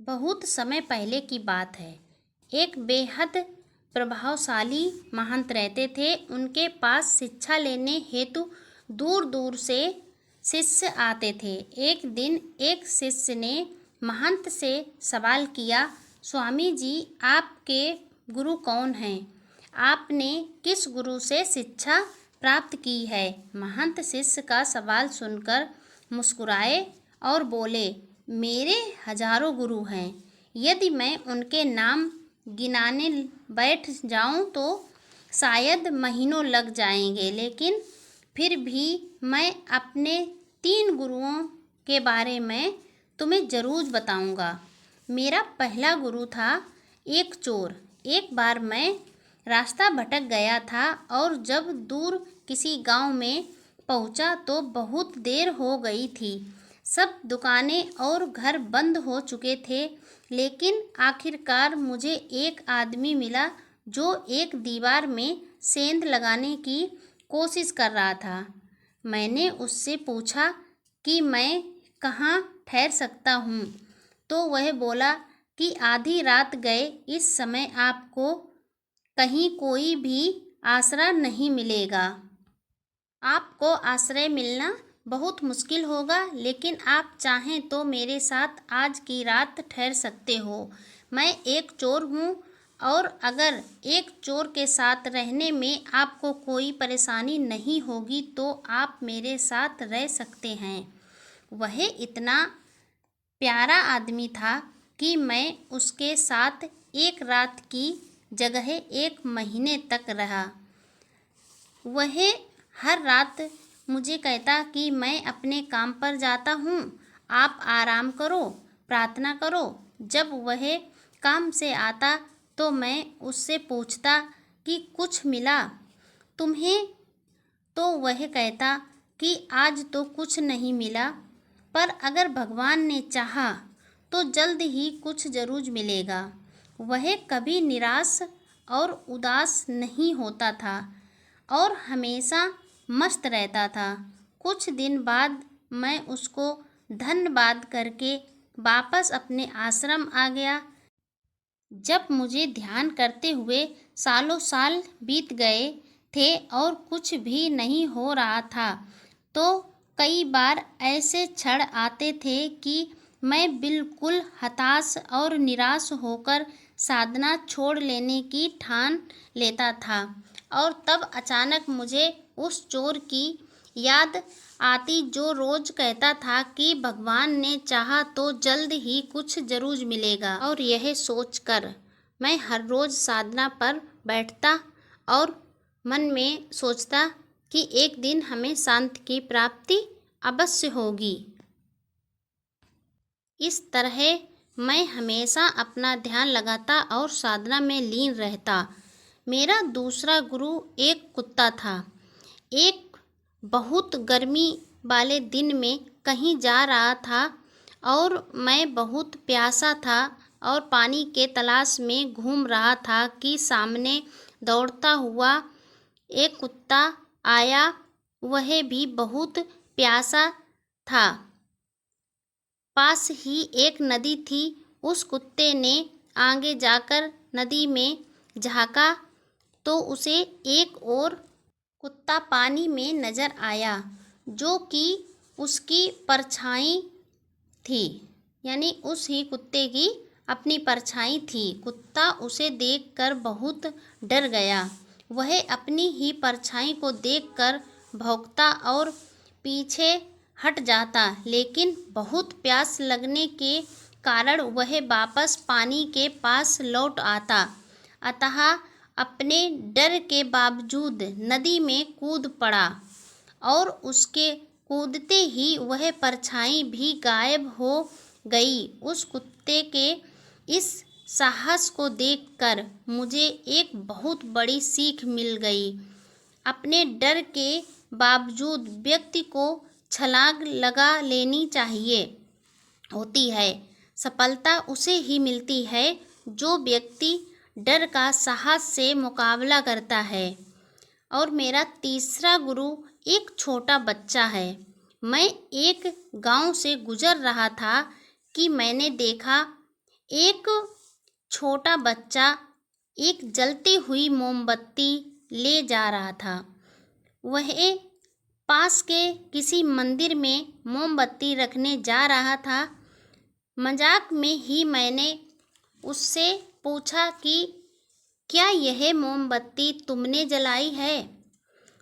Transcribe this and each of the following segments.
बहुत समय पहले की बात है। एक बेहद प्रभावशाली महंत रहते थे। उनके पास शिक्षा लेने हेतु दूर दूर से शिष्य आते थे। एक दिन एक शिष्य ने महंत से सवाल किया, स्वामी जी, आपके गुरु कौन हैं? आपने किस गुरु से शिक्षा प्राप्त की है? महंत शिष्य का सवाल सुनकर मुस्कुराए और बोले, मेरे हजारों गुरु हैं। यदि मैं उनके नाम गिनाने बैठ जाऊं तो शायद महीनों लग जाएंगे, लेकिन फिर भी मैं अपने 3 गुरुओं के बारे में तुम्हें ज़रूर बताऊंगा। मेरा पहला गुरु था एक चोर। एक बार मैं रास्ता भटक गया था और जब दूर किसी गांव में पहुंचा तो बहुत देर हो गई थी। सब दुकानें और घर बंद हो चुके थे, लेकिन आखिरकार मुझे एक आदमी मिला जो एक दीवार में सेंध लगाने की कोशिश कर रहा था। मैंने उससे पूछा कि मैं कहाँ ठहर सकता हूँ, तो वह बोला कि आधी रात गए इस समय आपको कहीं कोई भी आसरा नहीं मिलेगा। आपको आश्रय मिलना बहुत मुश्किल होगा, लेकिन आप चाहें तो मेरे साथ आज की रात ठहर सकते हो। मैं एक चोर हूँ और अगर एक चोर के साथ रहने में आपको कोई परेशानी नहीं होगी तो आप मेरे साथ रह सकते हैं। वह इतना प्यारा आदमी था कि मैं उसके साथ एक रात की जगह 1 महीने तक रहा। वह हर रात मुझे कहता कि मैं अपने काम पर जाता हूँ, आप आराम करो, प्रार्थना करो। जब वह काम से आता तो मैं उससे पूछता कि कुछ मिला तुम्हें, तो वह कहता कि आज तो कुछ नहीं मिला, पर अगर भगवान ने चाहा तो जल्द ही कुछ जरूर मिलेगा। वह कभी निराश और उदास नहीं होता था और हमेशा मस्त रहता था। कुछ दिन बाद मैं उसको धन्यवाद करके वापस अपने आश्रम आ गया। जब मुझे ध्यान करते हुए सालों साल बीत गए थे और कुछ भी नहीं हो रहा था, तो कई बार ऐसे क्षण आते थे कि मैं बिल्कुल हताश और निराश होकर साधना छोड़ लेने की ठान लेता था। और तब अचानक मुझे उस चोर की याद आती जो रोज कहता था कि भगवान ने चाहा तो जल्द ही कुछ जरूर मिलेगा। और यह सोचकर मैं हर रोज साधना पर बैठता और मन में सोचता कि एक दिन हमें शांति की प्राप्ति अवश्य होगी। इस तरह मैं हमेशा अपना ध्यान लगाता और साधना में लीन रहता। मेरा दूसरा गुरु एक कुत्ता था। एक बहुत गर्मी वाले दिन में कहीं जा रहा था और मैं बहुत प्यासा था और पानी के तलाश में घूम रहा था कि सामने दौड़ता हुआ एक कुत्ता आया। वह भी बहुत प्यासा था। पास ही एक नदी थी। उस कुत्ते ने आगे जाकर नदी में झांका तो उसे एक और कुत्ता पानी में नजर आया जो कि उसकी परछाई थी, यानी उस ही कुत्ते की अपनी परछाई थी। कुत्ता उसे देखकर बहुत डर गया। वह अपनी ही परछाई को देखकर भौंकता और पीछे हट जाता, लेकिन बहुत प्यास लगने के कारण वह वापस पानी के पास लौट आता। अतः अपने डर के बावजूद नदी में कूद पड़ा और उसके कूदते ही वह परछाई भी गायब हो गई। उस कुत्ते के इस साहस को देखकर मुझे एक बहुत बड़ी सीख मिल गई। अपने डर के बावजूद व्यक्ति को छलांग लगा लेनी चाहिए होती है। सफलता उसे ही मिलती है जो व्यक्ति डर का साहस से मुकाबला करता है। और मेरा तीसरा गुरु एक छोटा बच्चा है। मैं एक गांव से गुजर रहा था कि मैंने देखा एक छोटा बच्चा एक जलती हुई मोमबत्ती ले जा रहा था। वह पास के किसी मंदिर में मोमबत्ती रखने जा रहा था। मजाक में ही मैंने उससे पूछा कि क्या यह मोमबत्ती तुमने जलाई है?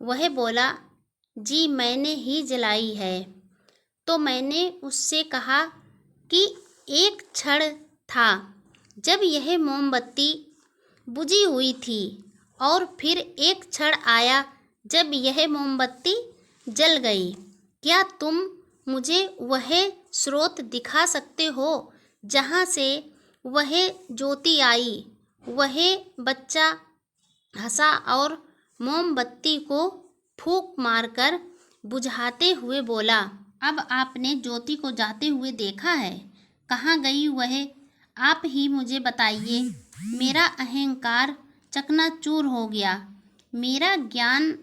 वह बोला, जी मैंने ही जलाई है। तो मैंने उससे कहा कि एक क्षण था जब यह मोमबत्ती बुझी हुई थी और फिर एक क्षण आया जब यह मोमबत्ती जल गई। क्या तुम मुझे वह स्रोत दिखा सकते हो जहाँ से वह ज्योति आई? वह बच्चा हंसा और मोमबत्ती को फूंक मारकर बुझाते हुए बोला, अब आपने ज्योति को जाते हुए देखा है, कहाँ गई वह? आप ही मुझे बताइए। मेरा अहंकार चकनाचूर हो गया, मेरा ज्ञान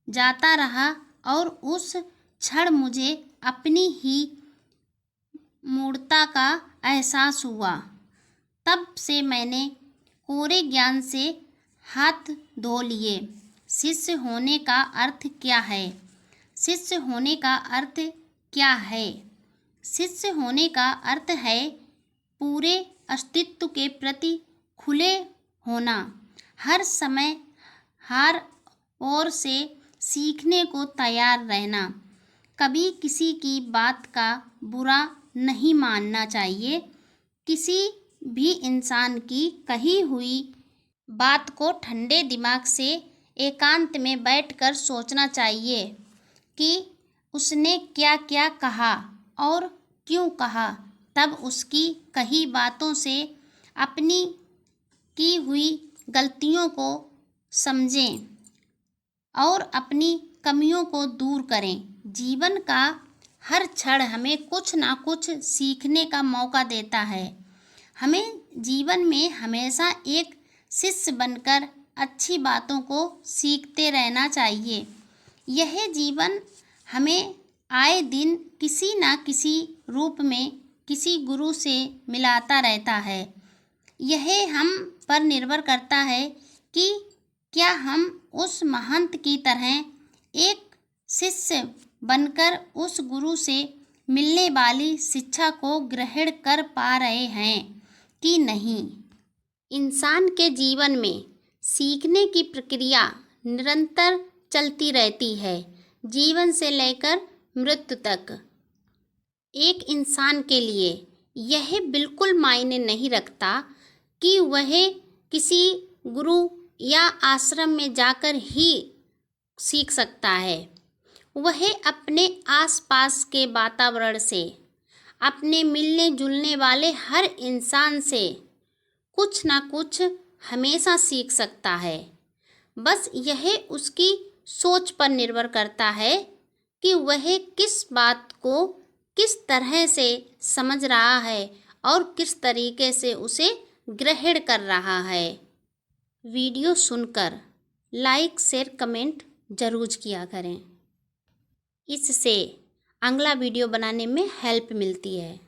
जाता रहा और उस क्षण मुझे अपनी ही मूर्खता का एहसास हुआ। तब से मैंने कोरे ज्ञान से हाथ धो लिए। शिष्य होने का अर्थ क्या है? शिष्य होने का अर्थ क्या है? शिष्य होने का अर्थ है पूरे अस्तित्व के प्रति खुले होना, हर समय हर ओर से सीखने को तैयार रहना, कभी किसी की बात का बुरा नहीं मानना चाहिए, किसी भी इंसान की कही हुई बात को ठंडे दिमाग से एकांत में बैठकर सोचना चाहिए कि उसने क्या क्या कहा और क्यों कहा। तब उसकी कही बातों से अपनी की हुई गलतियों को समझें और अपनी कमियों को दूर करें। जीवन का हर क्षण हमें कुछ ना कुछ सीखने का मौका देता है। हमें जीवन में हमेशा एक शिष्य बनकर अच्छी बातों को सीखते रहना चाहिए। यह जीवन हमें आए दिन किसी न किसी रूप में किसी गुरु से मिलाता रहता है। यह हम पर निर्भर करता है कि क्या हम उस महंत की तरह एक शिष्य बनकर उस गुरु से मिलने वाली शिक्षा को ग्रहण कर पा रहे हैं कि नहीं। इंसान के जीवन में सीखने की प्रक्रिया निरंतर चलती रहती है, जीवन से लेकर मृत्यु तक। एक इंसान के लिए यह बिल्कुल मायने नहीं रखता कि वह किसी गुरु या आश्रम में जाकर ही सीख सकता है। वह अपने आसपास के वातावरण से, अपने मिलने जुलने वाले हर इंसान से कुछ ना कुछ हमेशा सीख सकता है। बस यह उसकी सोच पर निर्भर करता है कि वह किस बात को किस तरह से समझ रहा है और किस तरीके से उसे ग्रहण कर रहा है। वीडियो सुनकर लाइक शेयर कमेंट ज़रूर किया करें, इससे अगला वीडियो बनाने में हेल्प मिलती है।